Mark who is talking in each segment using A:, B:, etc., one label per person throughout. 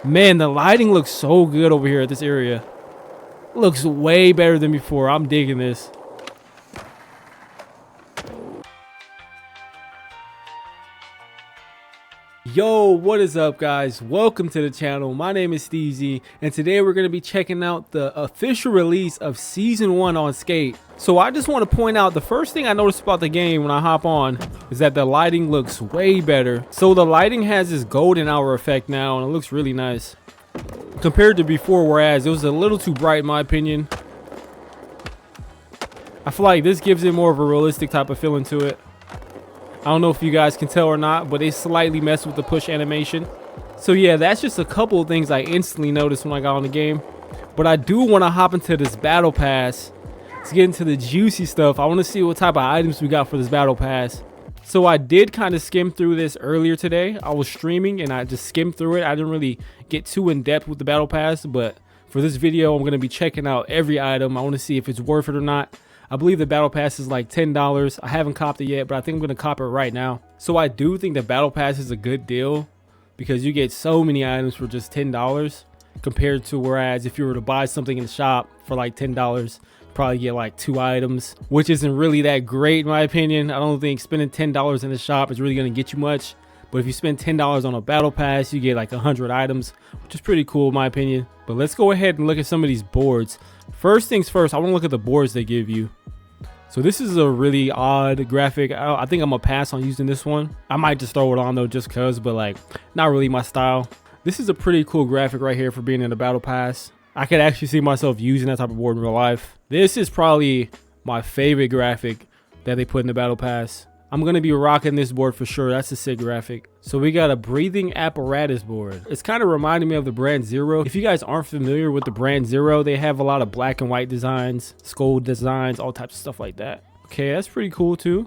A: Man, the lighting looks so good over here at this area. It looks way better than before. I'm digging this. Yo, what is up, guys? Welcome to the channel. My name is Txmmy, and today we're going to be checking out the official release of Season 1 on Skate. So I just want to point out, the first thing I noticed about the game when I hop on is that the lighting looks way better. So the lighting has this golden hour effect now, and it looks really nice compared to before, whereas it was a little too bright in my opinion. I feel like this gives it more of a realistic type of feeling to it. I don't know if you guys can tell or not, but they slightly messed with the push animation. So yeah, that's just a couple of things I instantly noticed when I got on the game. But I do want to hop into this battle pass to get into the juicy stuff. I want to see what type of items we got for this battle pass. So I did kind of skim through this earlier today. I was streaming and I just skimmed through it. I didn't really get too in depth with the battle pass, but for this video, I'm going to be checking out every item. I want to see if it's worth it or not. I believe the battle pass is like $10. I haven't copped it yet, but I think I'm going to cop it right now. So I do think the battle pass is a good deal because you get so many items for just $10 compared to whereas if you were to buy something in the shop for like $10, you probably get like 2 items, which isn't really that great in my opinion. I don't think spending $10 in the shop is really going to get you much. But if you spend $10 on a battle pass, you get like 100 items, which is pretty cool in my opinion. But let's go ahead and look at some of these boards. First things first, I want to look at the boards they give you. So this is a really odd graphic. I think I'm gonna pass on using this one. I might just throw it on though just cause, but like not really my style. This is a pretty cool graphic right here for being in the battle pass. I could actually see myself using that type of board in real life. This is probably my favorite graphic that they put in the battle pass. I'm going to be rocking this board for sure. That's a sick graphic. So we got a breathing apparatus board. It's kind of reminding me of the brand Zero. If you guys aren't familiar with the brand Zero, they have a lot of black and white designs, skull designs, all types of stuff like that. Okay, that's pretty cool too.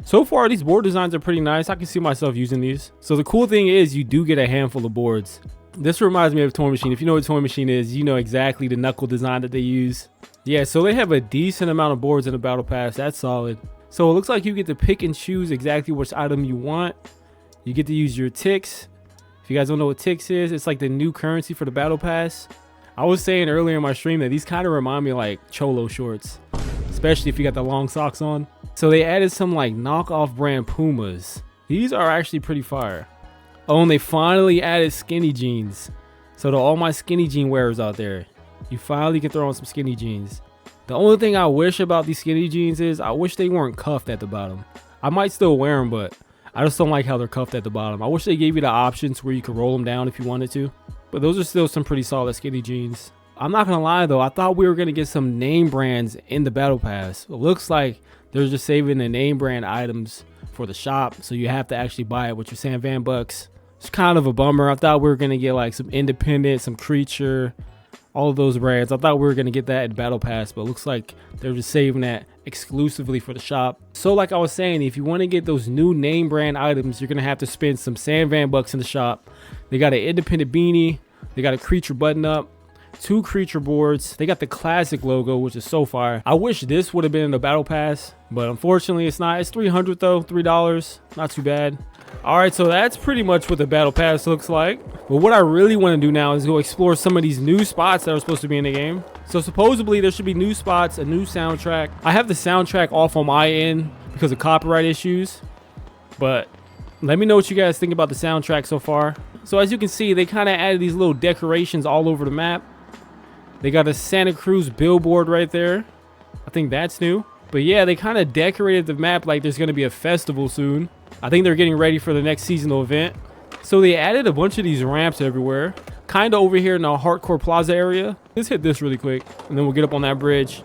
A: So far, these board designs are pretty nice. I can see myself using these. So the cool thing is you do get a handful of boards. This reminds me of Toy Machine. If you know what Toy Machine is, you know exactly the knuckle design that they use. Yeah, so they have a decent amount of boards in the battle pass. That's solid. So it looks like you get to pick and choose exactly which item you want. You get to use your ticks. If you guys don't know what ticks is, it's like the new currency for the battle pass. I was saying earlier in my stream that these kind of remind me of like cholo shorts, especially if you got the long socks on. So they added some like knockoff brand Pumas. These are actually pretty fire. Oh, and they finally added skinny jeans. So to all my skinny jean wearers out there, you finally can throw on some skinny jeans. The only thing I wish about these skinny jeans is I wish they weren't cuffed at the bottom. I might still wear them, but I just don't like how they're cuffed at the bottom. I wish they gave you the options where you could roll them down if you wanted to. But those are still some pretty solid skinny jeans. I'm not going to lie though, I thought we were going to get some name brands in the battle pass. It looks like they're just saving the name brand items for the shop, so you have to actually buy it with your San Van bucks. It's kind of a bummer. I thought we were going to get like some Independent, some Creature, all of those brands. I thought we were going to get that in battle pass, but it looks like they're just saving that exclusively for the shop. So like I was saying, if you want to get those new name brand items, you're going to have to spend some San Van bucks in the shop. They got an Independent beanie, they got a Creature button up, 2 Creature boards, they got the classic logo, which is so fire. I wish this would have been in the battle pass, but unfortunately it's not. It's $300 though, $3, not too bad. All right, so that's pretty much what the battle pass looks like. But what I really want to do now is go explore some of these new spots that are supposed to be in the game. So supposedly there should be new spots, a new soundtrack. I have the soundtrack off on my end because of copyright issues, but let me know what you guys think about the soundtrack so far. So as you can see, they kind of added these little decorations all over the map. They got a Santa Cruz billboard right there. I think that's new. But yeah, they kind of decorated the map like there's going to be a festival soon. I think they're getting ready for the next seasonal event. So they added a bunch of these ramps everywhere. Kind of over here in the Hardcore Plaza area. Let's hit this really quick, and then we'll get up on that bridge.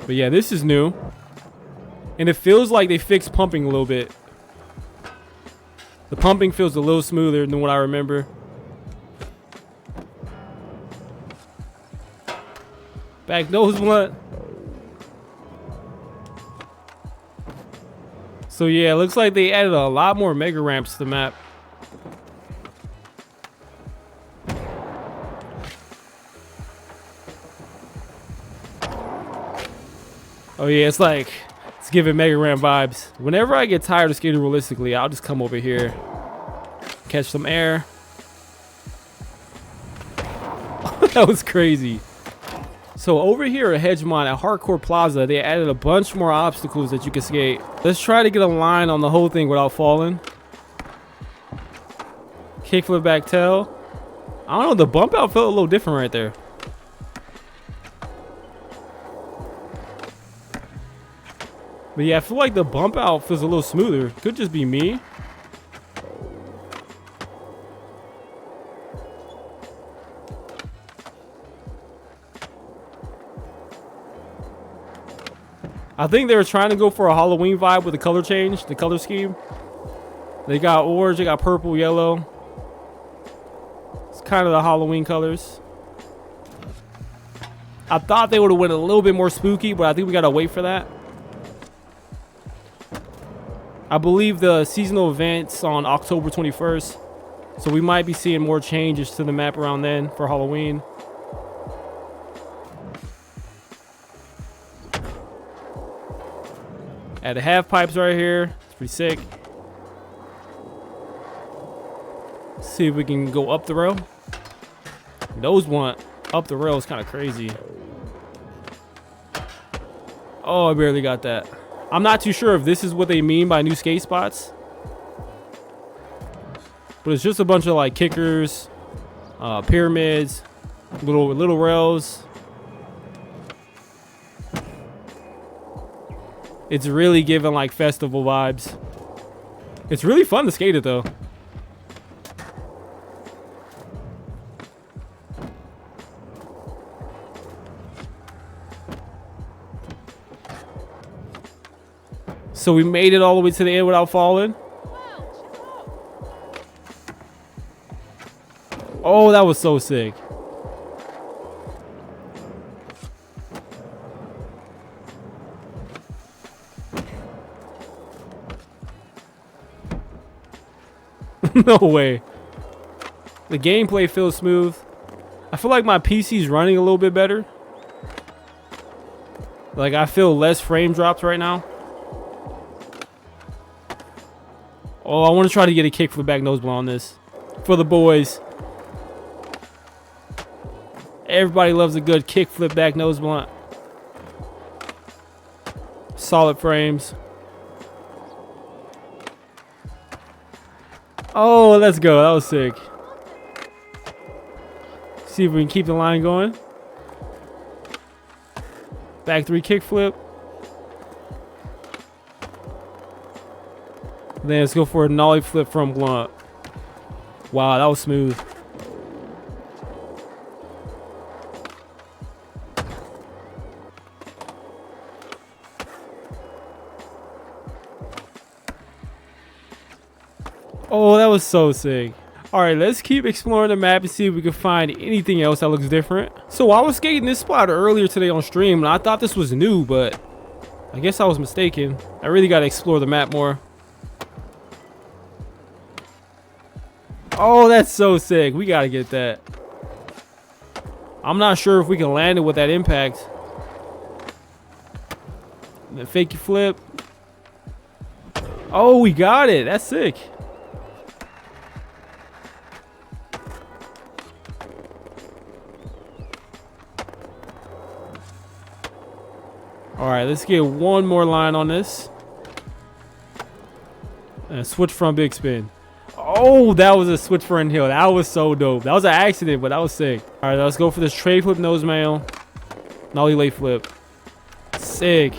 A: But yeah, this is new. And it feels like they fixed pumping a little bit. The pumping feels a little smoother than what I remember. Back nose blunt. So yeah, it looks like they added a lot more mega ramps to the map. Oh yeah, it's giving mega ramp vibes. Whenever I get tired of skating realistically, I'll just come over here, catch some air, That was crazy. So over here at Hedgemon at Hardcore Plaza, they added a bunch more obstacles that you can skate. Let's try to get a line on the whole thing without falling. Kickflip back tail. I don't know, the bump out felt a little different right there. But yeah, I feel like the bump out feels a little smoother. Could just be me. I think they were trying to go for a Halloween vibe with the color change, the color scheme. They got orange, they got purple, yellow. It's kind of the Halloween colors. I thought they would have went a little bit more spooky, but I think we gotta wait for that. I believe the seasonal event's on October 21st, so we might be seeing more changes to the map around then for Halloween. Add the half pipes right here. It's pretty sick. Let's see if we can go up the rail. Those one up the rail is kind of crazy. Oh, I barely got that. I'm not too sure if this is what they mean by new skate spots, but it's just a bunch of like kickers, pyramids, little rails. It's really giving like festival vibes. It's really fun to skate it though. So we made it all the way to the end without falling. Oh, that was so sick. No way. The gameplay feels smooth. I feel like my PC's running a little bit better. Like I feel less frame drops right now. Oh, I want to try to get a kick for the back nose blow on this. For the boys. Everybody loves a good kick flip back nose blunt. Solid frames. Oh, let's go. That was sick. See if we can keep the line going. Back three kick flip. Then let's go for a nollie flip from blunt. Wow, that was smooth. Oh, that was so sick. All right, let's keep exploring the map and see if we can find anything else that looks different. So I was skating this spot earlier today on stream, and I thought this was new, but I guess I was mistaken. I really got to explore the map more. Oh, that's so sick. We got to get that. I'm not sure if we can land it with that impact. And then fakey flip. Oh, we got it. That's sick. All right, let's get one more line on this. And switch from big spin. Oh, that was a switch front hill. That was so dope. That was an accident, but that was sick. All right, let's go for this tray flip nose mail. Nollie late flip. Sick.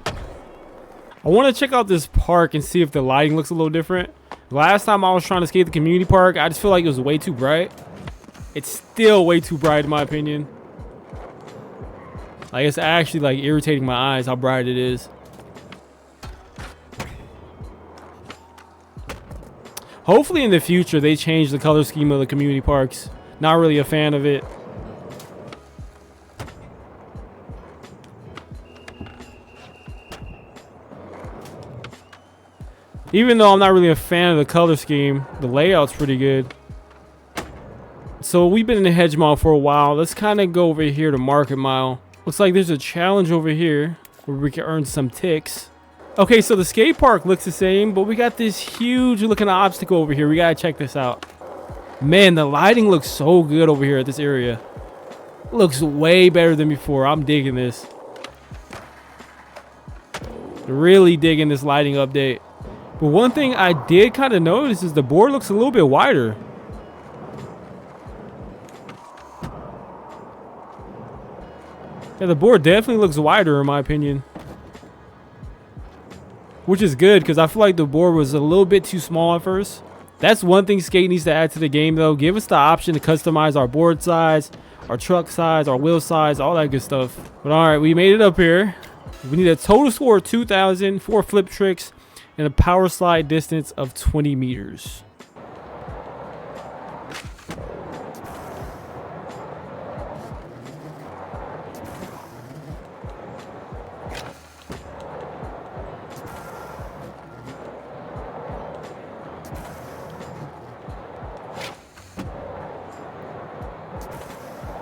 A: I want to check out this park and see if the lighting looks a little different. Last time I was trying to skate the community park, I just feel like it was way too bright. It's still way too bright in my opinion. Like it's actually like irritating my eyes how bright it is. Hopefully in the future they change the color scheme of the community parks. Not really a fan of it. Even though I'm not really a fan of the color scheme, the layout's pretty good. So we've been in the Hedge Mall for a while. Let's kind of go over here to Market Mile. Looks like there's a challenge over here where we can earn some ticks. Okay, so the skate park looks the same, but we got this huge looking obstacle over here. We gotta check this out. Man, the lighting looks so good over here at this area. Looks way better than before. I'm digging this. Really digging this lighting update. But one thing I did kind of notice is the board looks a little bit wider. Yeah, the board definitely looks wider in my opinion. Which is good because I feel like the board was a little bit too small at first. That's one thing Skate needs to add to the game though. Give us the option to customize our board size, our truck size, our wheel size, all that good stuff. But alright, we made it up here. We need a total score of 2,000, 4 flip tricks, and a power slide distance of 20 meters.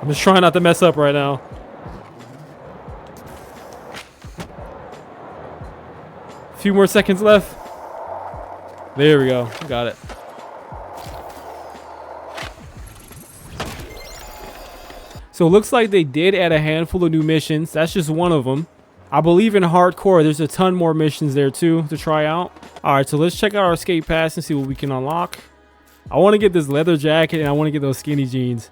A: I'm just trying not to mess up right now. A few more seconds left. There we go. Got it. So it looks like they did add a handful of new missions. That's just one of them. I believe in hardcore, there's a ton more missions there too to try out. All right, so let's check out our skate pass and see what we can unlock. I want to get this leather jacket and I want to get those skinny jeans.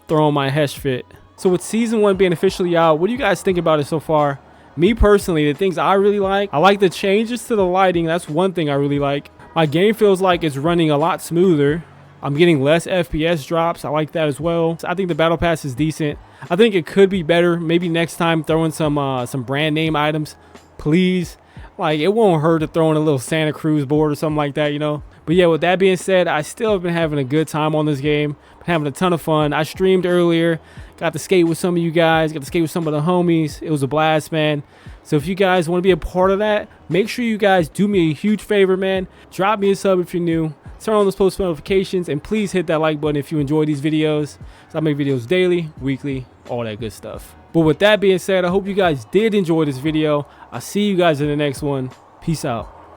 A: Throw on my Hesh fit. So with season 1 being officially out, what do you guys think about it so far? Me personally, the things I really like, I like the changes to the lighting. That's one thing I really like. My game feels like it's running a lot smoother. I'm getting less FPS drops. I like that as well. I think the battle pass is decent. I think it could be better. Maybe next time throw in some brand name items, please. Like, it won't hurt to throw in a little Santa Cruz board or something like that, you know. But yeah, with that being said, I still have been having a good time on this game. Been having a ton of fun. I streamed earlier. Got to skate with some of you guys. Got to skate with some of the homies. It was a blast, man. So if you guys want to be a part of that, make sure you guys do me a huge favor, man. Drop me a sub if you're new. Turn on those post notifications. And please hit that like button if you enjoy these videos. So I make videos daily, weekly, all that good stuff. But with that being said, I hope you guys did enjoy this video. I'll see you guys in the next one. Peace out.